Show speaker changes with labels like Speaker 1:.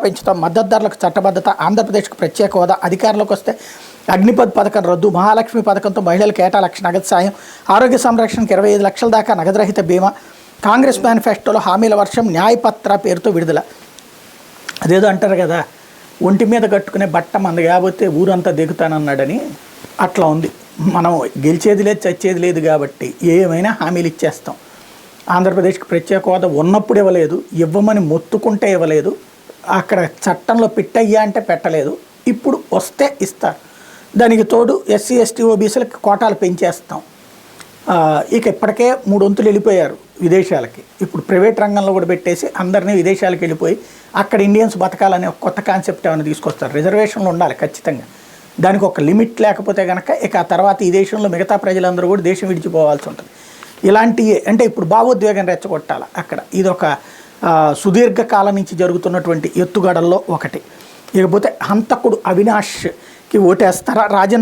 Speaker 1: పెంచుతాం, మద్దతు ధరలకు చట్టబద్ధత, ఆంధ్రప్రదేశ్కు ప్రత్యేక హోదా, అధికారంలోకి వస్తే అగ్నిపథ్ పథకం రద్దు, మహాలక్ష్మి పథకంతో మహిళలకు ఏటా 1,00,000 నగదు సాయం, ఆరోగ్య సంరక్షణకు 25 లక్షల దాకా నగదురహిత బీమా, కాంగ్రెస్ మేనిఫెస్టోలో హామీల వర్షం, న్యాయపత్ర పేరుతో విడుదల. అదేదో అంటారు కదా, ఒంటి మీద కట్టుకునే బట్ట మంది కాబట్టి ఊరంతా దిగుతానన్నాడని. అట్లా ఉంది. మనం గెలిచేది లేదు, చచ్చేది లేదు కాబట్టి ఏమైనా హామీలు ఇచ్చేస్తాం. ఆంధ్రప్రదేశ్కి ప్రత్యేక హోదా ఉన్నప్పుడు ఇవ్వలేదు, ఇవ్వమని మొత్తుకుంటే ఇవ్వలేదు, అక్కడ చట్టంలో పెట్టయ్యా అంటే పెట్టలేదు, ఇప్పుడు వస్తే ఇస్తారు. దానికి తోడు ఎస్సీ ఎస్టీ ఓబీసీలకు కోటాలు పెంచేస్తాం. ఇక ఇప్పటికే 3 వంతులు వెళ్ళిపోయారు విదేశాలకి, ఇప్పుడు ప్రైవేట్ రంగంలో కూడా పెట్టేసి అందరినీ విదేశాలకు వెళ్ళిపోయి అక్కడ ఇండియన్స్ బతకాలనే ఒక కొత్త కాన్సెప్ట్ ఏమైనా తీసుకొస్తారు. రిజర్వేషన్లు ఉండాలి ఖచ్చితంగా, దానికి ఒక లిమిట్ లేకపోతే కనుక ఇక ఆ తర్వాత ఈ దేశంలో మిగతా ప్రజలందరూ కూడా దేశం విడిచిపోవాల్సి ఉంటుంది. ఇలాంటి అంటే ఇప్పుడు భావోద్వేగం రెచ్చగొట్టాలి అక్కడ. ఇదొక సుదీర్ఘకాలం నుంచి జరుగుతున్నటువంటి ఎత్తుగడల్లో ఒకటి. ఇకపోతే హంతకుడు అవినాష్కి ఓటేస్తారా? రాజన్న